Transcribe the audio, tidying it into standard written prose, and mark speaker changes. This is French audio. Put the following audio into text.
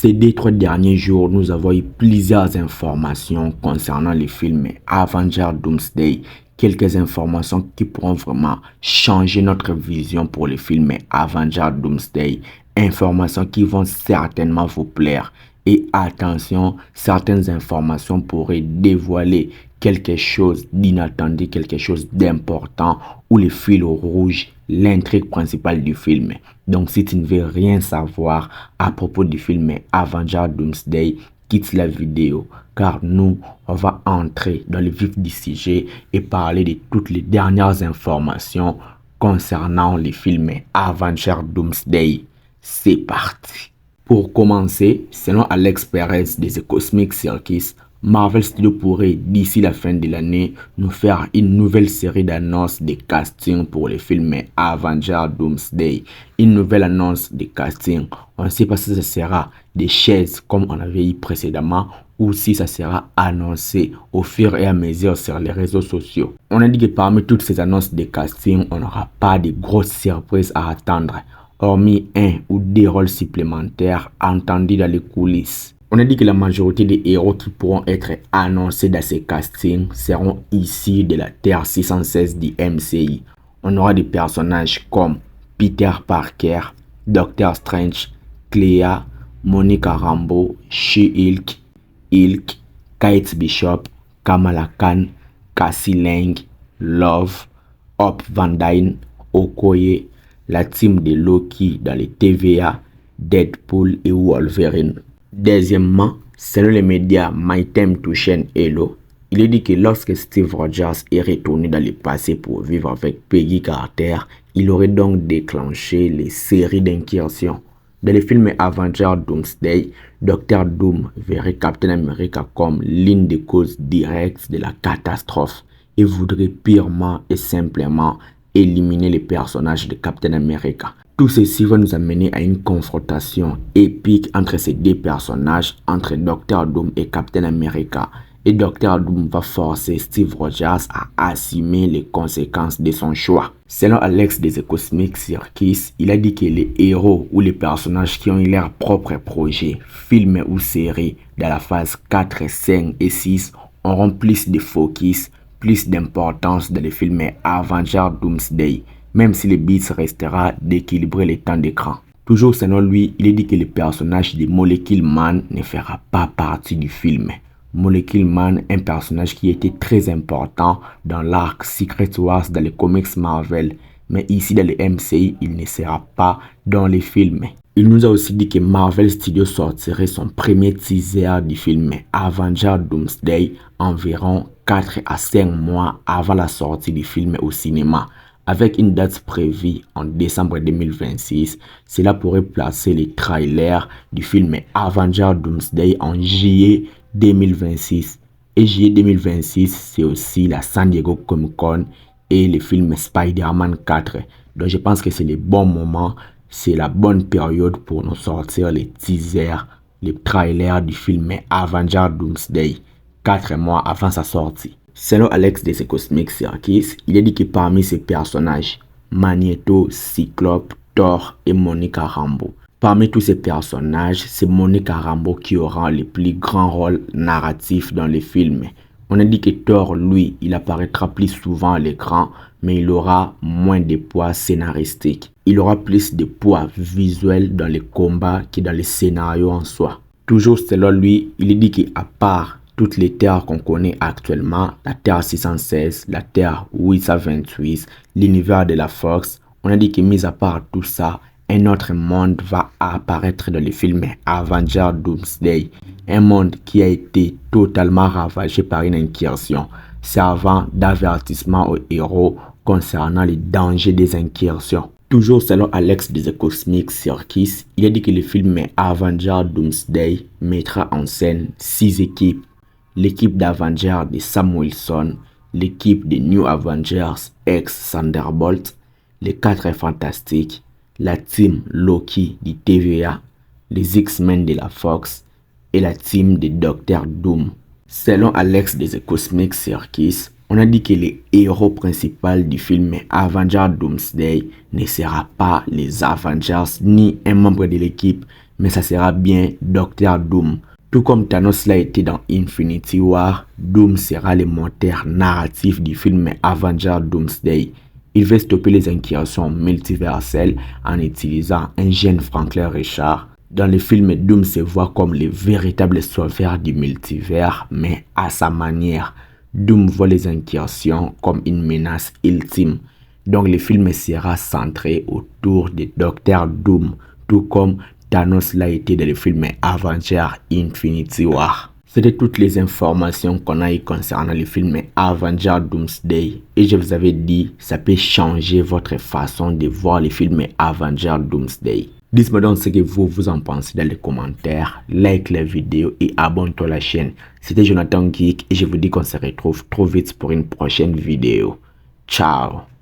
Speaker 1: Ces 3 derniers jours, nous avons eu plusieurs informations concernant le film Avengers Doomsday. Quelques informations qui pourront vraiment changer notre vision pour le film Avengers Doomsday. Informations qui vont certainement vous plaire. Et attention, certaines informations pourraient dévoiler quelque chose d'inattendu, quelque chose d'important ou le fil rouge, l'intrigue principale du film. Donc si tu ne veux rien savoir à propos du film Avengers Doomsday, quitte la vidéo car nous, on va entrer dans le vif du sujet et parler de toutes les dernières informations concernant le film Avengers Doomsday. C'est parti. Pour commencer, selon Alex Perez de The Cosmic Circus, Marvel Studios pourrait, d'ici la fin de l'année, nous faire une nouvelle série d'annonces de casting pour le film Avengers Doomsday. Une nouvelle annonce de casting. On ne sait pas si ça sera des chaises comme on avait eu précédemment ou si ça sera annoncé au fur et à mesure sur les réseaux sociaux. On a dit que parmi toutes ces annonces de casting, on n'aura pas de grosses surprises à attendre, hormis 1 ou 2 rôles supplémentaires entendus dans les coulisses. On a dit que la majorité des héros qui pourront être annoncés dans ces castings seront issus de la Terre 616 du MCU. On aura des personnages comme Peter Parker, Doctor Strange, Clea, Monica Rambeau, She-Hulk, Hulk, Kate Bishop, Kamala Khan, Cassie Lang, Love, Hope Van Dyne, Okoye, la team de Loki dans les TVA, Deadpool et Wolverine. Deuxièmement, selon les médias My Time to Shine Hello, il est dit que lorsque Steve Rogers est retourné dans le passé pour vivre avec Peggy Carter, il aurait donc déclenché les séries d'incursions. Dans le film Avengers Doomsday, Dr. Doom verrait Captain America comme l'une des causes directes de la catastrophe et voudrait purement et simplement éliminer les personnages de Captain America. Tout ceci va nous amener à une confrontation épique entre ces 2 personnages, entre Dr. Doom et Captain America. Et Dr. Doom va forcer Steve Rogers à assumer les conséquences de son choix. Selon Alex de The Cosmic Circus, il a dit que les héros ou les personnages qui ont eu leur propre projet, film ou série, dans la phase 4, 5 et 6, auront plus de focus, plus d'importance dans le film Avengers Doomsday, même si le but restera d'équilibrer les temps d'écran. Toujours selon lui, il est dit que le personnage de Molecule Man ne fera pas partie du film. Molecule Man, un personnage qui était très important dans l'arc Secret Wars dans les comics Marvel, mais ici dans le MCU, il ne sera pas dans les films. Il nous a aussi dit que Marvel Studios sortirait son premier teaser du film Avengers Doomsday environ 4 à 5 mois avant la sortie du film au cinéma. Avec une date prévue en décembre 2026, cela pourrait placer les trailers du film Avengers Doomsday en juillet 2026. Et juillet 2026, c'est aussi la San Diego Comic Con et le film Spider-Man 4. Donc je pense que c'est le bon moment, c'est la bonne période pour nous sortir les teasers, les trailers du film Avengers Doomsday, 4 mois avant sa sortie. Selon Alex de The Cosmic Circus, il a dit que parmi ces personnages, Magneto, Cyclope, Thor et Monica Rambeau. Parmi tous ces personnages, c'est Monica Rambeau qui aura le plus grand rôle narratif dans le film. On a dit que Thor, lui, il apparaîtra plus souvent à l'écran, mais il aura moins de poids scénaristique. Il aura plus de poids visuel dans les combats que dans les scénarios en soi. Toujours selon lui, il est dit qu'à part toutes les terres qu'on connaît actuellement, la Terre 616, la Terre 828, l'univers de la Fox, on a dit que mis à part tout ça, un autre monde va apparaître dans le film Avengers Doomsday. Un monde qui a été totalement ravagé par une incursion, servant d'avertissement aux héros concernant les dangers des incursions. Toujours selon Alex de The Cosmic Circus, il a dit que le film Avengers Doomsday mettra en scène 6 équipes. L'équipe d'Avengers de Sam Wilson, l'équipe de New Avengers ex Thunderbolt, les 4 Fantastiques, la team Loki du TVA, les X-Men de la Fox et la team de Dr. Doom. Selon Alex de The Cosmic Circus, on a dit que les héros principaux du film Avengers Doomsday ne sera pas les Avengers ni un membre de l'équipe, mais ça sera bien Docteur Doom. Tout comme Thanos l'a été dans Infinity War, Doom sera le moteur narratif du film Avengers Doomsday. Il veut stopper les incursions multiverselles en utilisant un jeune Franklin Richard. Dans le film, Doom se voit comme le véritable sauveur du multivers, mais à sa manière. Doom voit les incursions comme une menace ultime. Donc le film sera centré autour de Docteur Doom, tout comme Thanos l'a été dans le film Avengers Infinity War. C'était toutes les informations qu'on a eues concernant le film Avengers Doomsday. Et je vous avais dit, ça peut changer votre façon de voir le film Avengers Doomsday. Dites-moi donc ce que vous en pensez dans les commentaires. Like la vidéo et abonne-toi à la chaîne. C'était Jonathan Geek et je vous dis qu'on se retrouve trop vite pour une prochaine vidéo. Ciao!